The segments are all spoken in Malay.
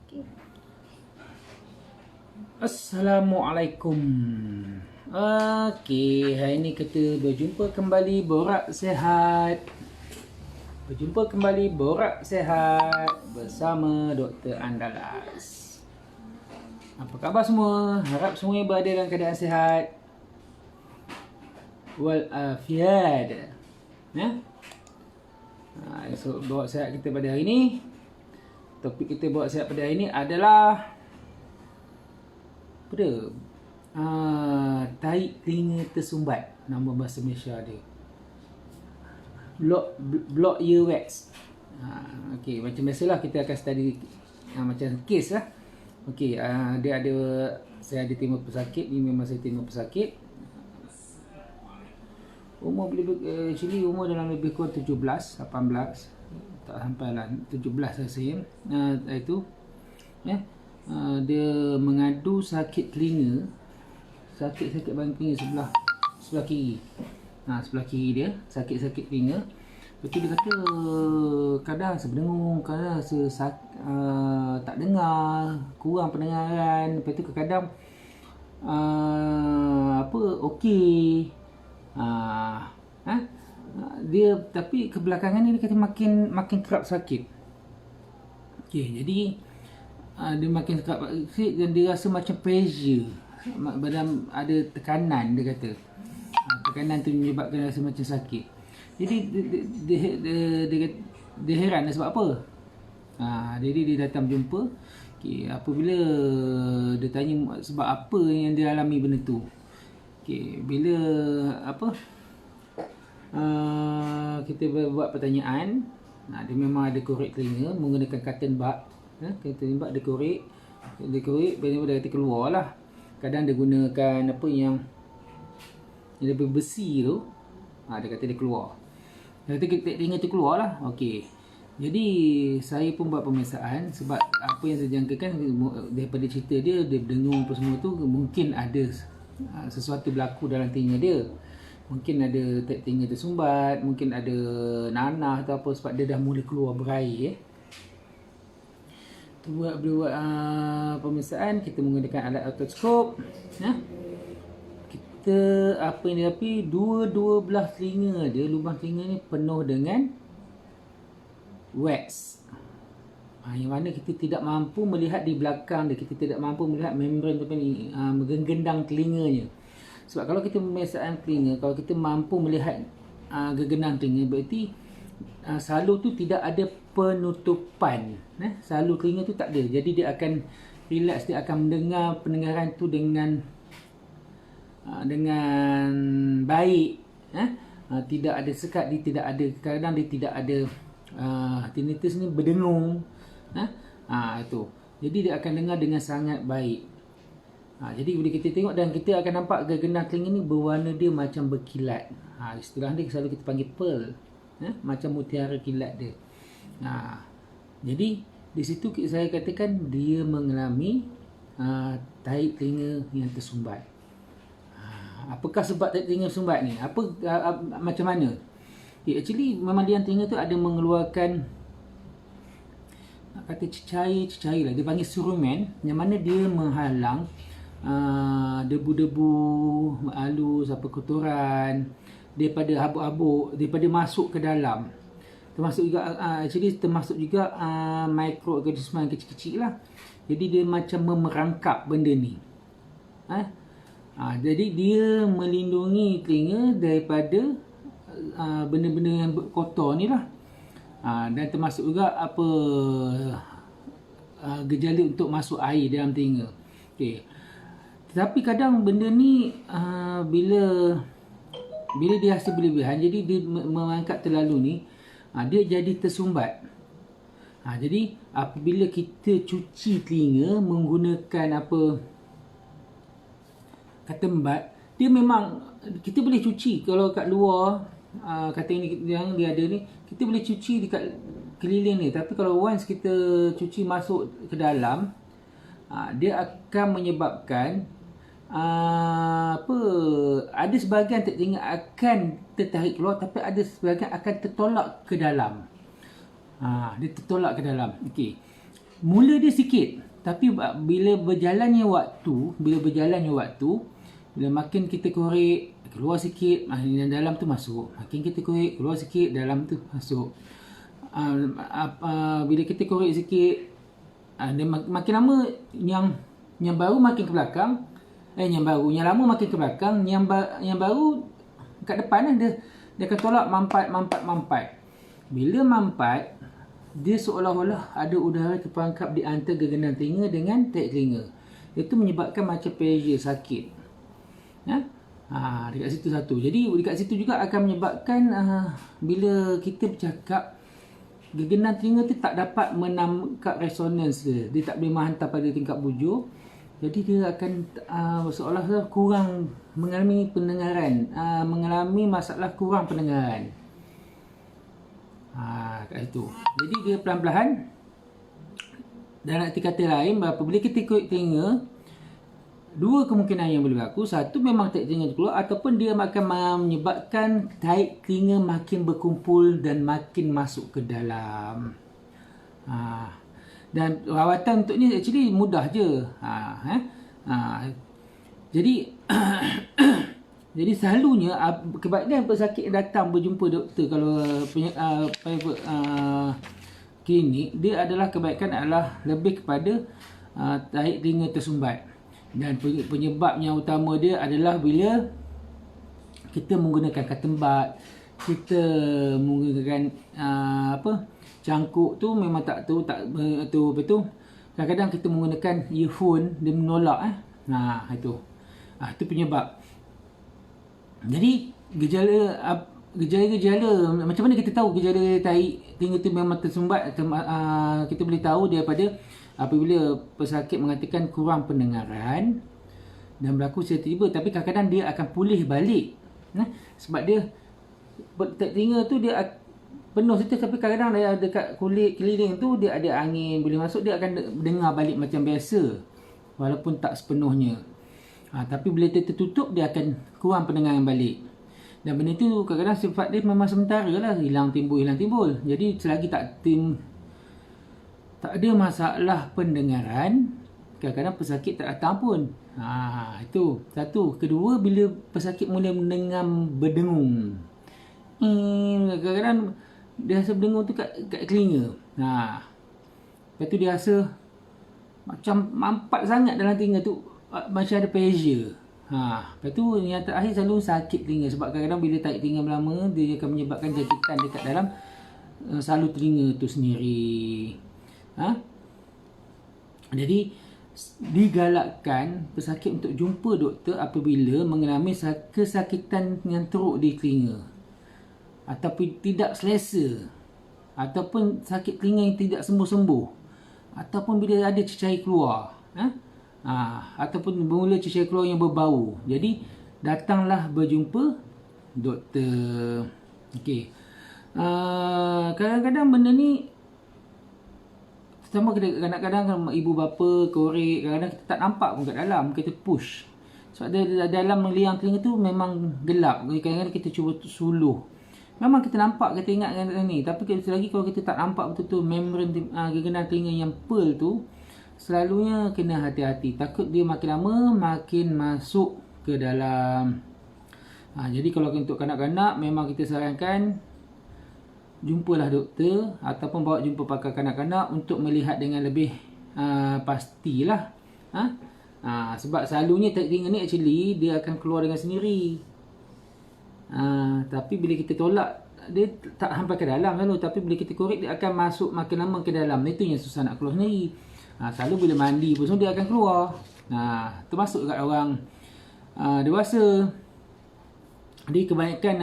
Okay. Assalamualaikum. Okey, hari ni kita berjumpa kembali Borak Sehat. Bersama Dr. Andalas. Apa khabar semua? Harap semuanya berada dalam keadaan sehat walafiat. Ya? So, Borak Sehat kita pada hari ni, topik kita Borak Sehat pada hari ni adalah tahi telinga tersumbat. Nama bahasa Malaysia dia block earwax. Okey, macam biasalah kita akan study macam kes lah. Okey, saya ada terima pesakit. Ni memang saya terima pesakit. Umur actually umur dalam lebih kurang 17, 18, tak sampai lah 17 saya itu ya. Dia mengadu sakit telinga, sakit bang telinga sebelah kiri. Sebelah kiri dia sakit telinga. Lepas tu dia kata kadang rasa berdengung, kadang rasa tak dengar, kurang pendengaran. Lepas tu kadang okey. Dia tapi kebelakangan ni dia kata makin kerap sakit. Okey, jadi dia makin kerap sakit dan dia rasa macam pressure, badan ada tekanan. Dia kata tekanan tu menyebabkan rasa macam sakit. Jadi dia heran sebab apa. Jadi dia datang jumpa. Okey, apabila dia tanya sebab apa yang dia alami benda tu. Okey, bila kita buat pertanyaan, dia memang ada korek telinga menggunakan cotton bud. Cotton bud dia korek, lepas dia kata keluar lah. Kadang dia gunakan yang lebih besi tu. Dia kata dia keluar. Dia kata telinga tu keluar lah. Okey. Jadi saya pun buat pemeriksaan sebab apa yang saya jangkakan daripada cerita dia berdengung apa semua tu, mungkin ada sesuatu berlaku dalam telinga dia. Mungkin ada telinga tersumbat, mungkin ada nanah atau apa sebab dia dah mula keluar berair. Buat pemeriksaan, kita menggunakan alat otoskop. Kita apa yang didapi, dua belah telinga dia, lubang telinga ni penuh dengan wax. Yang mana kita tidak mampu melihat di belakang dia, kita tidak mampu melihat membran tu ni, menggendang telinganya. Sebab kalau kita pemeriksaan telinga, kalau kita mampu melihat gegenang telinga, berarti salur tu tidak ada penutupan. Salur telinga tu tak ada. Jadi dia akan relax, dia akan mendengar pendengaran tu dengan baik. Tidak ada sekat, dia tidak ada, kadang dia tidak ada tinnitus ni berdengung. Itu. Jadi dia akan dengar dengan sangat baik. Jadi bila kita tengok dan kita akan nampak gegenang telinga ni berwarna dia macam berkilat. Istilah dia selalu kita panggil pearl. Macam mutiara kilat dia. Jadi di situ saya katakan dia mengalami tahi telinga yang tersumbat. Apakah sebab tahi telinga tersumbat ni? Macam mana? Actually memang dia telinga tu ada mengeluarkan kata cecair lah. Dia panggil surumen, yang mana dia menghalang debu-debu halus, kotoran daripada habuk-habuk daripada masuk ke dalam. Termasuk juga mikroorganisma yang kecil-kecil lah. Jadi dia macam memerangkap benda ni. Jadi dia melindungi telinga daripada benda-benda yang kotor ni lah. Dan termasuk juga gejala untuk masuk air dalam telinga. Okey. Tetapi kadang benda ni bila dia rasa berlebihan, jadi dia mengangkat terlalu ni, dia jadi tersumbat. Jadi apabila kita cuci telinga menggunakan cotton bud, dia memang kita boleh cuci kalau kat luar. Kata ini yang dia ada ni, kita boleh cuci dekat keliling ni. Tapi kalau once kita cuci masuk ke dalam, dia akan menyebabkan ada sebahagian telinga akan tertarik keluar, tapi ada sebahagian akan tertolak ke dalam. Dia tertolak ke dalam. Okey. mula dia sikit, tapi bila berjalannya waktu, bila makin kita korek, keluar sikit, dalam tu masuk. Makin kita korek, keluar sikit, dalam tu masuk. Bila kita korek sikit, makin lama yang baru makin ke belakang. Yang lama makin ke belakang, yang baru kat depan dia akan tolak mampat. Bila mampat, dia seolah-olah ada udara terperangkap di antara gerganan telinga dengan tahi telinga. Itu menyebabkan macam pressure sakit. Dekat situ satu. Jadi dekat situ juga akan menyebabkan bila kita bercakap, gerganan telinga tu tak dapat menangkap resonans dia. Dia tak boleh menghantar pada tingkat bujur. Jadi dia akan seolah-olah kurang mengalami pendengaran, mengalami masalah kurang pendengaran. Kat situ. Jadi dia pelan-pelan. Dan arti kata lain, apabila kita korek telinga, dua kemungkinan yang boleh berlaku. Satu, memang tahi telinga keluar, ataupun dia akan menyebabkan tahi telinga makin berkumpul dan makin masuk ke dalam. Dan rawatan untuk ni actually mudah je. Jadi jadi selalunya kebanyakan pesakit yang datang berjumpa doktor kalau private klinik, dia adalah kebanyakan adalah lebih kepada tahi telinga tersumbat. Dan penyebabnya utama dia adalah bila kita menggunakan cotton bud, kita menggunakan cangkuk tu memang tak tahu betul. Kadang-kadang kita menggunakan earphone, dia menolak itu penyebab. Jadi gejala macam mana kita tahu gejala tahi telinga tu memang tersumbat? Kita boleh tahu daripada apabila pesakit mengatakan kurang pendengaran dan berlaku secara tiba, tapi kadang-kadang dia akan pulih balik. Sebab dia tahi telinga tu dia penuh situ, tapi kadang-kadang dekat kulit keliling tu dia ada angin boleh masuk, dia akan dengar balik macam biasa walaupun tak sepenuhnya. Tapi bila dia tertutup, dia akan kurang pendengaran balik. Dan benda tu kadang-kadang sifat dia memang sementara lah, hilang timbul. Jadi selagi tak ada masalah pendengaran, kadang-kadang pesakit tak datang pun. Itu satu. Kedua, bila pesakit mula mendengar berdengung, kadang-kadang dia rasa berdengung tu kat telinga. Lepas tu dia rasa macam mampat sangat dalam telinga tu, macam ada pressure. Lepas tu yang terakhir selalu sakit telinga. Sebab kadang-kadang bila tarik telinga lama, dia akan menyebabkan jangkitan dekat dalam salu telinga tu sendiri. Jadi digalakkan pesakit untuk jumpa doktor apabila mengalami kesakitan yang teruk di telinga, ataupun tidak selesa, ataupun sakit telinga yang tidak sembuh-sembuh, ataupun bila ada cecair keluar, ataupun bermula cecair keluar yang berbau. Jadi datanglah berjumpa doktor. Okey. Kadang-kadang benda ni sama, kadang-kadang ibu bapa korek, kadang-kadang kita tak nampak pun kat dalam, kita push. Sebab dalam liang telinga tu memang gelap. Kadang-kadang kita cuba suluh, memang kita nampak, kita ingat ni. Tapi selagi kalau kita tak nampak betul-betul membran gerganan telinga yang pearl tu, selalunya kena hati-hati. Takut dia makin lama makin masuk ke dalam. Jadi kalau untuk kanak-kanak, memang kita sarankan jumpalah doktor ataupun bawa jumpa pakar kanak-kanak untuk melihat dengan lebih pastilah. Sebab selalunya tahi telinga ni actually dia akan keluar dengan sendiri. Tapi bila kita tolak, dia tak sampai ke dalam selalu. Tapi bila kita korek, dia akan masuk makin lama ke dalam. Itu yang susah nak keluar sendiri. Selalu bila mandi pun dia akan keluar. Termasuk kat orang dewasa. Jadi kebanyakan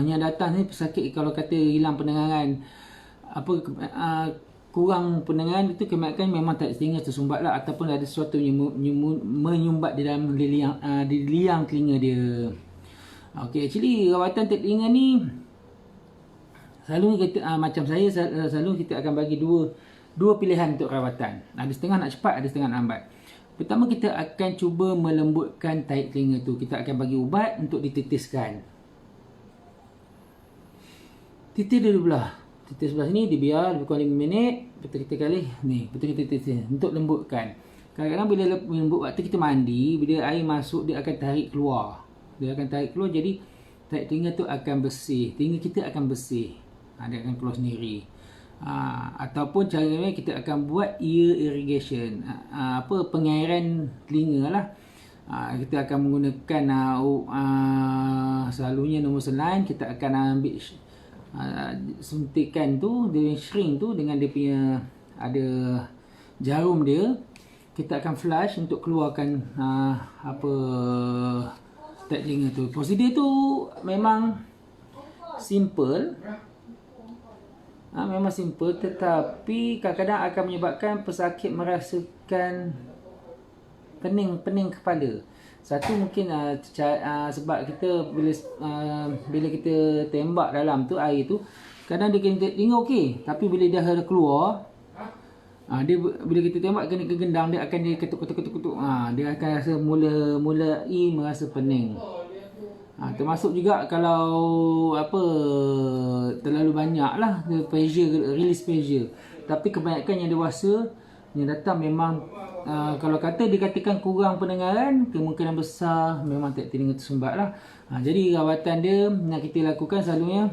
yang datang ni pesakit kalau kata hilang pendengaran, kurang pendengaran, itu kebanyakan memang tahi telinga tersumbat lah, ataupun ada sesuatu yang menyumbat di dalam liang telinga dia. Okay, actually rawatan tahi telinga ni selalu kita macam saya selalu kita akan bagi dua pilihan untuk rawatan. Ada setengah nak cepat, ada setengah nak lambat. Pertama, kita akan cuba melembutkan tahi telinga tu. Kita akan bagi ubat untuk dititiskan. Titis dia belah. titik sebelah sini, dia biar lebih kurang 5 minit. Betul kita kali ni, betul kita titik untuk lembutkan. Kadang-kadang bila lembut waktu kita mandi, bila air masuk dia akan tarik keluar. Dia akan tarik keluar, jadi tarik telinga tu akan bersih. Telinga kita akan bersih. Dia akan keluar sendiri. Ataupun caranya kita akan buat ear irrigation, pengairan telinga lah. Kita akan menggunakan selalunya nombor selain kita akan ambil suntikan tu, dia shrink tu dengan dia punya ada jarum dia. Kita akan flush untuk keluarkan tarik telinga tu. Prosedur tu memang simple. Memang simple, tetapi kadang-kadang akan menyebabkan pesakit merasakan pening kepala. Satu mungkin sebab kita bila kita tembak dalam tu air tu, kadang dia kena telinga okey, tapi bila dia dah keluar, dia bila kita tembak kena ke gendang, dia akan dia ketuk. Dia akan rasa mulai merasa pening. Termasuk juga kalau terlalu banyak lah pressure, release pressure. Tapi kebanyakan yang dewasa yang datang memang kalau dikatakan kurang pendengaran, kemungkinan besar memang telinga tersumbat lah. Jadi rawatan dia yang kita lakukan selalunya,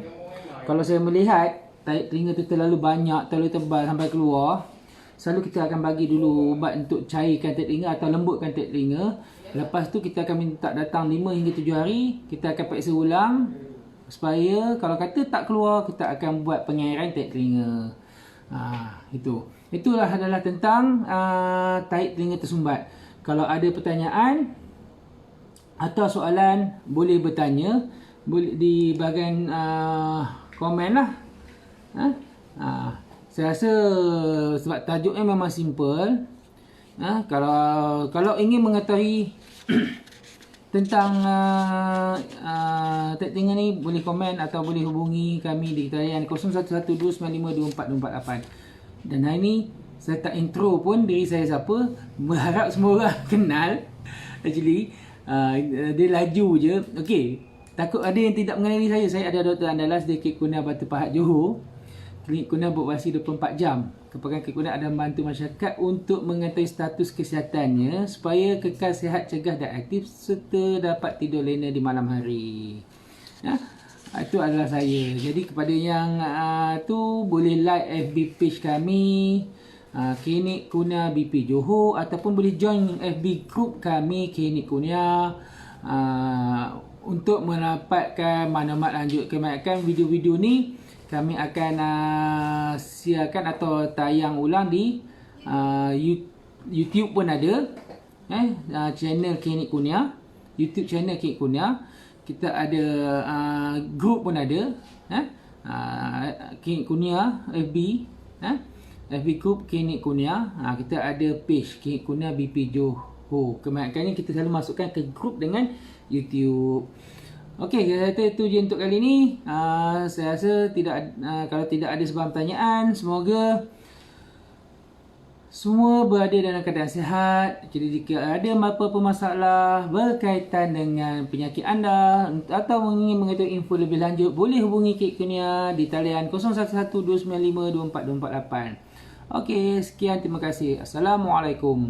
kalau saya melihat telinga tu terlalu banyak, terlalu tebal sampai keluar, selalu kita akan bagi dulu ubat untuk cairkan telinga atau lembutkan telinga. Lepas tu kita akan minta datang 5 hingga 7 hari, kita akan periksa ulang supaya kalau tak keluar, kita akan buat pengairan telinga. Itulah adalah tentang tarik telinga tersumbat. Kalau ada pertanyaan atau soalan, boleh bertanya, boleh di bahagian komen lah. Saya rasa sebab tajuknya memang simple. Kalau ingin mengetahui tentang tarik telinga ni, boleh komen atau boleh hubungi kami di talian 0112952448. Dan hari ni saya tak intro pun diri saya siapa. Berharap semua orang kenal. Actually dia laju je. Okey, takut ada yang tidak mengenali saya. Saya ada Dr. Andalas di Klinik Kurnia Batu Pahat, Johor. Klinik Kurnia beroperasi 24 jam. Kepegangan Klinik Kurnia ada membantu masyarakat untuk mengetahui status kesihatannya supaya kekal sihat, cegah dan aktif serta dapat tidur lena di malam hari. Itu adalah saya. Jadi kepada yang tu boleh like FB page kami, Klinik Kurnia BP Johor, ataupun boleh join FB group kami Klinik Kurnia untuk mendapatkan maklumat lanjut. Kebanyakan video-video ni kami akan siarkan atau tayang ulang di YouTube pun ada. Channel Klinik Kurnia, YouTube channel Klinik Kurnia. Kita ada group pun ada. Klinik Kurnia FB, FB group Klinik Kurnia. Kita ada page Klinik Kurnia BP Johor. Kebanyakannya kita selalu masukkan ke group dengan YouTube. Okey, saya kata itu je untuk kali ni. Saya rasa kalau tidak ada sebarang pertanyaan, semoga semua berada dalam keadaan sihat. Jadi jika ada apa-apa masalah berkaitan dengan penyakit anda atau ingin mengetahui info lebih lanjut, boleh hubungi Klinik Kurnia di talian 0112952448. Okey, sekian, terima kasih. Assalamualaikum.